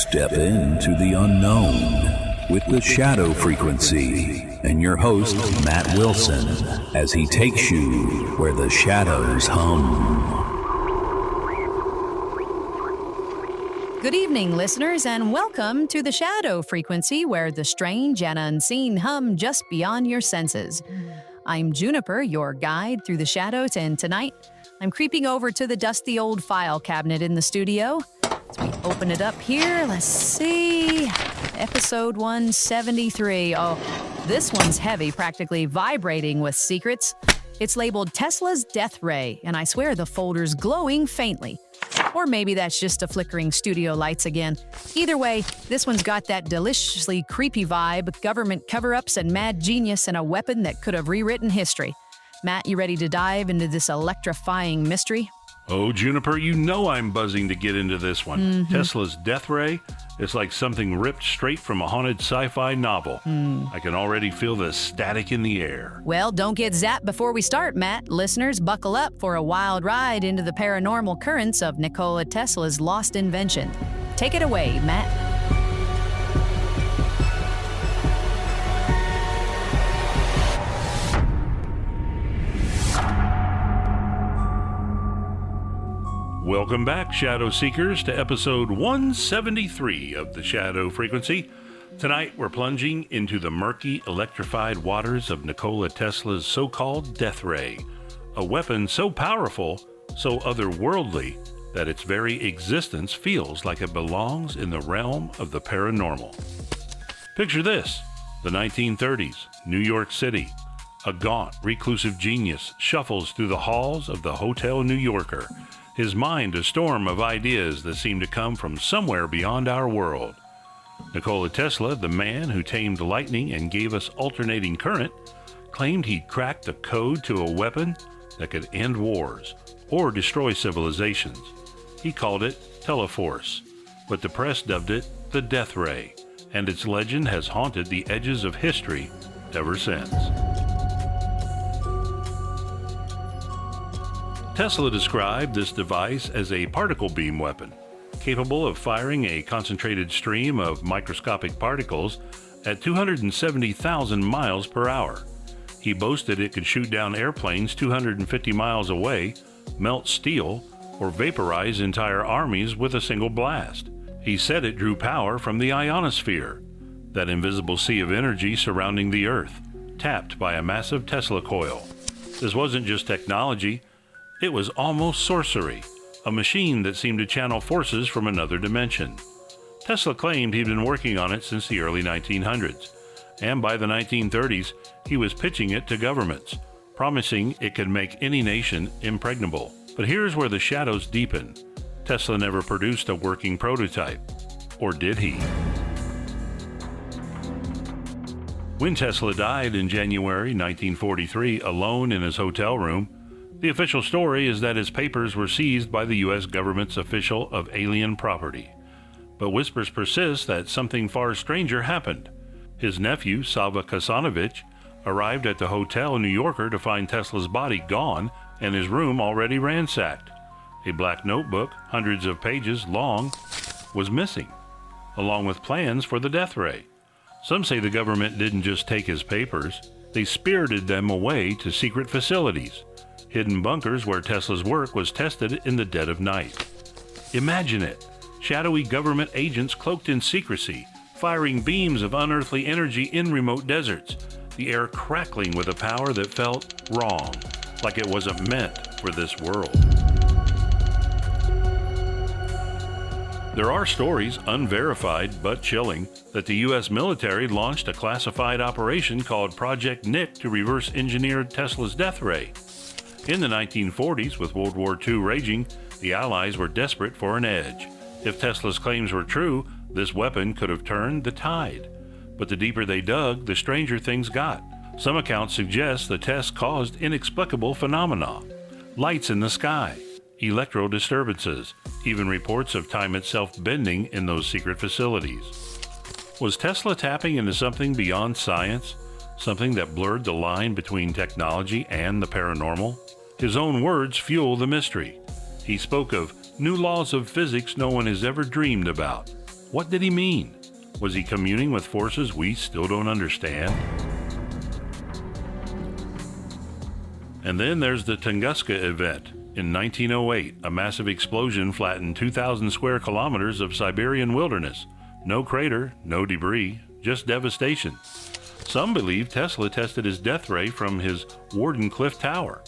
Step into the unknown with the shadow frequency and your host, Matt Wilson, as he takes you where the shadows hum. Good evening, listeners, and welcome to the shadow frequency where the strange and unseen hum just beyond your senses. I'm Juniper, your guide through the shadows, and tonight I'm creeping over to the dusty old file cabinet in the studio. As we open it up here, let's see. Episode 173. Oh, this one's heavy, practically vibrating with secrets. It's labeled Tesla's Death Ray, and I swear the folder's glowing faintly. Or maybe that's just a flickering studio lights again. Either way, this one's got that deliciously creepy vibe, government cover-ups, and mad genius, and a weapon that could have rewritten history. Matt, you ready to dive into this electrifying mystery? Oh, Juniper, you know I'm buzzing to get into this one. Tesla's Death Ray is like something ripped straight from a haunted sci-fi novel. I can already feel the static in the air. Well, don't get zapped before we start, Matt. Listeners, buckle up for a wild ride into the paranormal currents of Nikola Tesla's lost invention. Take it away, Matt. Welcome back, Shadow Seekers, to episode 173 of the Shadow Frequency. Tonight, we're plunging into the murky, electrified waters of Nikola Tesla's so-called Death Ray, a weapon so powerful, so otherworldly, that its very existence feels like it belongs in the realm of the paranormal. Picture this, the 1930s, New York City. A gaunt, reclusive genius shuffles through the halls of the Hotel New Yorker, his mind a storm of ideas that seem to come from somewhere beyond our world. Nikola Tesla, the man who tamed lightning and gave us alternating current, claimed he'd cracked the code to a weapon that could end wars or destroy civilizations. He called it Teleforce, but the press dubbed it the Death Ray, and its legend has haunted the edges of history ever since. Tesla described this device as a particle beam weapon, capable of firing a concentrated stream of microscopic particles at 270,000 miles per hour. He boasted it could shoot down airplanes 250 miles away, melt steel, or vaporize entire armies with a single blast. He said it drew power from the ionosphere, that invisible sea of energy surrounding the Earth, tapped by a massive Tesla coil. This wasn't just technology. It was almost sorcery, a machine that seemed to channel forces from another dimension. Tesla claimed he'd been working on it since the early 1900s, and by the 1930s, he was pitching it to governments, promising it could make any nation impregnable. But here's where the shadows deepen. Tesla never produced a working prototype. Or did he? When Tesla died in January 1943, alone in his hotel room, the official story is that his papers were seized by the U.S. government's official of alien property. But whispers persist that something far stranger happened. His nephew, Sava Kasanovich, arrived at the Hotel New Yorker to find Tesla's body gone and his room already ransacked. A black notebook, hundreds of pages long, was missing, along with plans for the Death Ray. Some say the government didn't just take his papers, they spirited them away to secret facilities, hidden bunkers where Tesla's work was tested in the dead of night. Imagine it, shadowy government agents cloaked in secrecy, firing beams of unearthly energy in remote deserts, the air crackling with a power that felt wrong, like it wasn't meant for this world. There are stories, unverified but chilling, that the U.S. military launched a classified operation called Project Nick to reverse engineer Tesla's Death Ray. In the 1940s, with World War II raging, the Allies were desperate for an edge. If Tesla's claims were true, this weapon could have turned the tide. But the deeper they dug, the stranger things got. Some accounts suggest the test caused inexplicable phenomena. Lights in the sky, electro disturbances, even reports of time itself bending in those secret facilities. Was Tesla tapping into something beyond science? Something that blurred the line between technology and the paranormal? His own words fuel the mystery. He spoke of new laws of physics no one has ever dreamed about. What did he mean? Was he communing with forces we still don't understand? And then there's the Tunguska event. In 1908, a massive explosion flattened 2,000 square kilometers of Siberian wilderness. No crater, no debris, just devastation. Some believe Tesla tested his death ray from his Wardenclyffe Tower,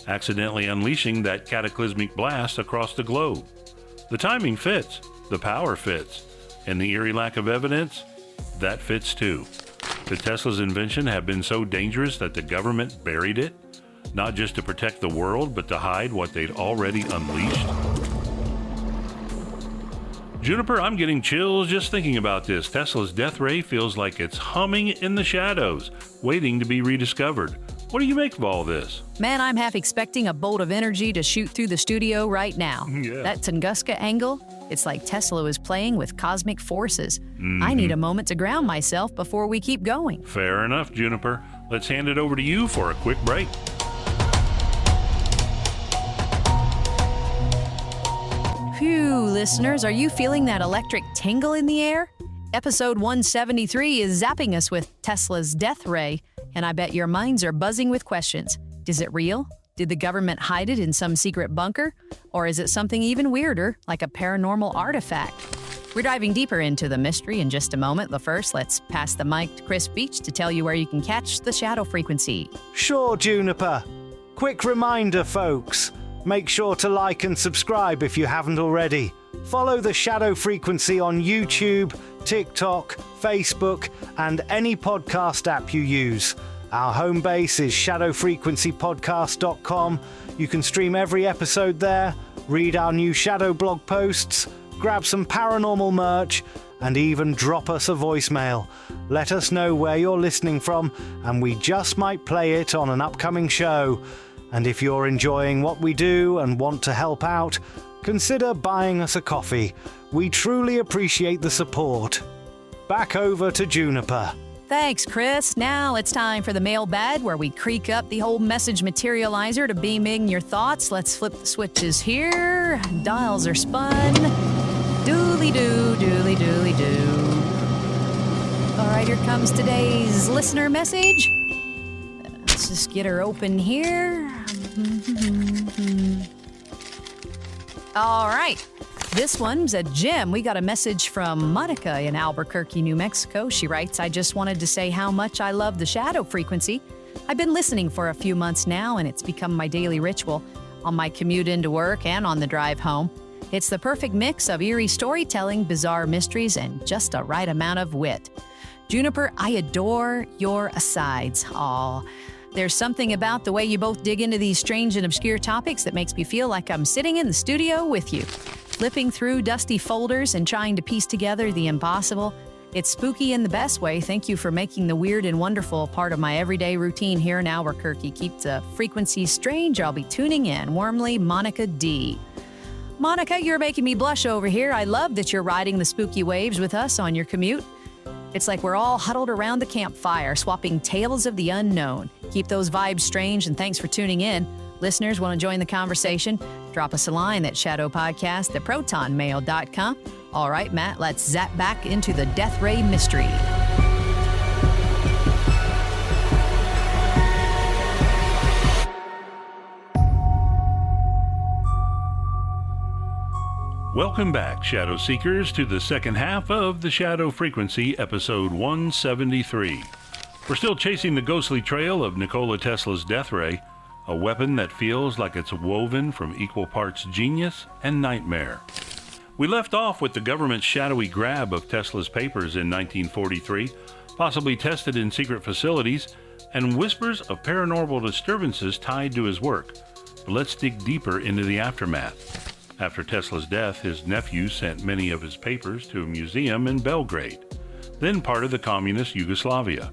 accidentally unleashing that cataclysmic blast across the globe. The timing fits, the power fits, and the eerie lack of evidence, that fits too. Could Tesla's invention have been so dangerous that the government buried it? Not just to protect the world, but to hide what they'd already unleashed? Juniper, I'm getting chills just thinking about this. Tesla's death ray feels like it's humming in the shadows, waiting to be rediscovered. What do you make of all this? Man, I'm half expecting a bolt of energy to shoot through the studio right now. Yeah. That Tunguska angle, it's like Tesla was playing with cosmic forces. I need a moment to ground myself before we keep going. Fair enough, Juniper. Let's hand it over to you for a quick break. Phew, listeners, are you feeling that electric tingle in the air? Episode 173 is zapping us with Tesla's death ray, and I bet your minds are buzzing with questions. Is it real? Did the government hide it in some secret bunker? Or is it something even weirder, like a paranormal artifact? We're diving deeper into the mystery in just a moment, but first, let's pass the mic to Chris Beach to tell you where you can catch the Shadow Frequency. Sure, Juniper. Quick reminder, folks. Make sure to like and subscribe if you haven't already. Follow the Shadow Frequency on YouTube, TikTok, Facebook, and any podcast app you use. Our home base is shadowfrequencypodcast.com. You can stream every episode there, read our new Shadow blog posts, grab some paranormal merch, and even drop us a voicemail. Let us know where you're listening from, and we just might play it on an upcoming show. And if you're enjoying what we do and want to help out, consider buying us a coffee. We truly appreciate the support. Back over to Juniper. Thanks, Chris. Now it's time for the mailbag, where we creak up the old message materializer to beam in your thoughts. Let's flip the switches here. Dials are spun. Dooley-doo, dooley-dooley-doo. All right, here comes today's listener message. Let's just get her open here. All right. This one's a gem. We got a message from Monica in Albuquerque, New Mexico. She writes, I just wanted to say how much I love the Shadow Frequency. I've been listening for a few months now, and it's become my daily ritual on my commute into work and on the drive home. It's the perfect mix of eerie storytelling, bizarre mysteries, and just a right amount of wit. Juniper, I adore your asides. Aw. There's something about the way you both dig into these strange and obscure topics that makes me feel like I'm sitting in the studio with you, flipping through dusty folders and trying to piece together the impossible. It's spooky in the best way. Thank you for making the weird and wonderful part of my everyday routine here in Albuquerque. Keep the frequency strange. I'll be tuning in. Warmly, Monica D. Monica, you're making me blush over here. I love that you're riding the spooky waves with us on your commute. It's like we're all huddled around the campfire, swapping tales of the unknown. Keep those vibes strange, and thanks for tuning in. Listeners, want to join the conversation? Drop us a line at shadowpodcast@protonmail.com. All right, Matt, let's zap back into the Death Ray mystery. Welcome back, Shadow Seekers, to the second half of the Shadow Frequency, episode 173. We're still chasing the ghostly trail of Nikola Tesla's death ray, a weapon that feels like it's woven from equal parts genius and nightmare. We left off with the government's shadowy grab of Tesla's papers in 1943, possibly tested in secret facilities, and whispers of paranormal disturbances tied to his work. But let's dig deeper into the aftermath. After Tesla's death, his nephew sent many of his papers to a museum in Belgrade, then part of the communist Yugoslavia.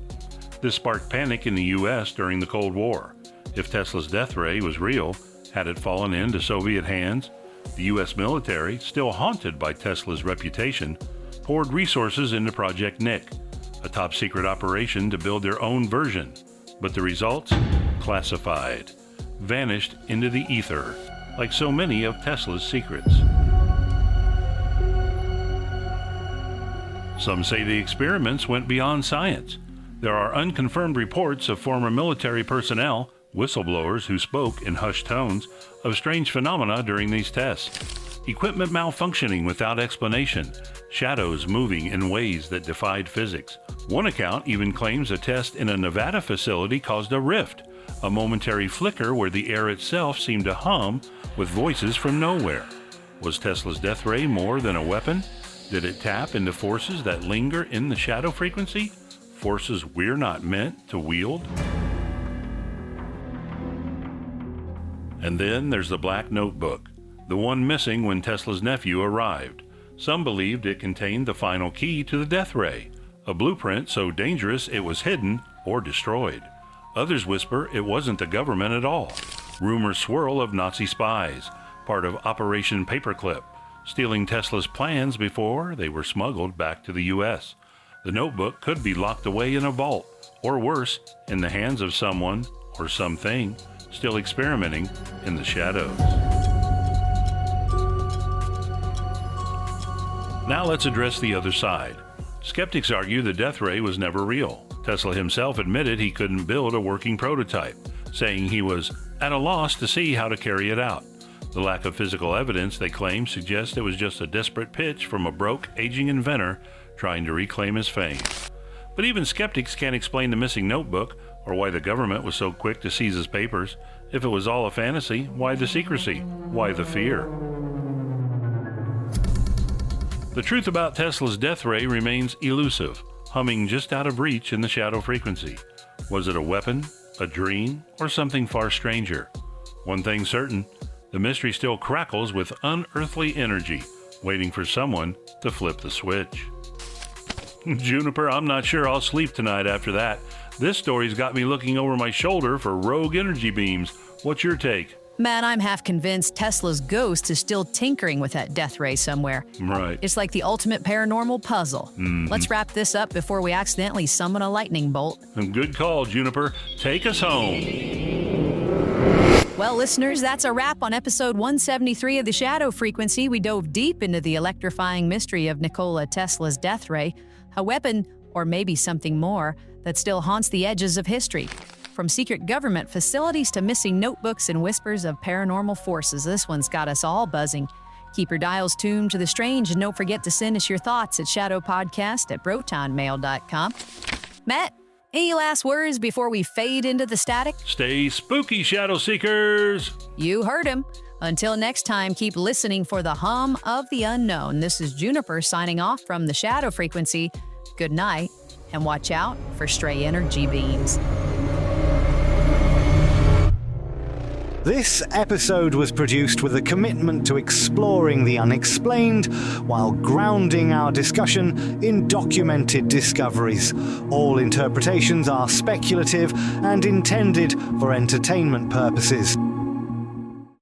This sparked panic in the U.S. during the Cold War. If Tesla's death ray was real, had it fallen into Soviet hands? The U.S. military, still haunted by Tesla's reputation, poured resources into Project Nick, a top-secret operation to build their own version. But the results? Classified. Vanished into the ether, like so many of Tesla's secrets. Some say the experiments went beyond science. There are unconfirmed reports of former military personnel, whistleblowers who spoke in hushed tones, of strange phenomena during these tests. Equipment malfunctioning without explanation, shadows moving in ways that defied physics. One account even claims a test in a Nevada facility caused a rift, a momentary flicker where the air itself seemed to hum with voices from nowhere. Was Tesla's death ray more than a weapon? Did it tap into forces that linger in the shadow frequency? Forces we're not meant to wield? And then there's the black notebook, the one missing when Tesla's nephew arrived. Some believed it contained the final key to the death ray, a blueprint so dangerous it was hidden or destroyed. Others whisper it wasn't the government at all. Rumors swirl of Nazi spies, part of Operation Paperclip, stealing Tesla's plans before they were smuggled back to the U.S. The notebook could be locked away in a vault, or worse, in the hands of someone or something still experimenting in the shadows. Now let's address the other side. Skeptics argue the death ray was never real. Tesla himself admitted he couldn't build a working prototype, saying he was at a loss to see how to carry it out. The lack of physical evidence, they claim, suggests it was just a desperate pitch from a broke, aging inventor trying to reclaim his fame. But even skeptics can't explain the missing notebook or why the government was so quick to seize his papers. If it was all a fantasy, why the secrecy? Why the fear? The truth about Tesla's death ray remains elusive, humming just out of reach in the shadow frequency. Was it a weapon, a dream, or something far stranger? One thing certain, the mystery still crackles with unearthly energy, waiting for someone to flip the switch. Juniper, I'm not sure I'll sleep tonight after that. This story's got me looking over my shoulder for rogue energy beams. What's your take? Man, I'm half convinced Tesla's ghost is still tinkering with that death ray somewhere. Right. It's like the ultimate paranormal puzzle. Let's wrap this up before we accidentally summon a lightning bolt. Good call, Juniper. Take us home. Well, listeners, that's a wrap on episode 173 of The Shadow Frequency. We dove deep into the electrifying mystery of Nikola Tesla's death ray, a weapon, or maybe something more, that still haunts the edges of history. From secret government facilities to missing notebooks and whispers of paranormal forces, this one's got us all buzzing. Keep your dials tuned to the strange, and don't forget to send us your thoughts at shadowpodcast@protonmail.com. Matt, any last words before we fade into the static? Stay spooky, Shadow Seekers! You heard him. Until next time, keep listening for the hum of the unknown. This is Juniper signing off from the Shadow Frequency. Good night, and watch out for stray energy beams. This episode was produced with a commitment to exploring the unexplained while grounding our discussion in documented discoveries. All interpretations are speculative and intended for entertainment purposes.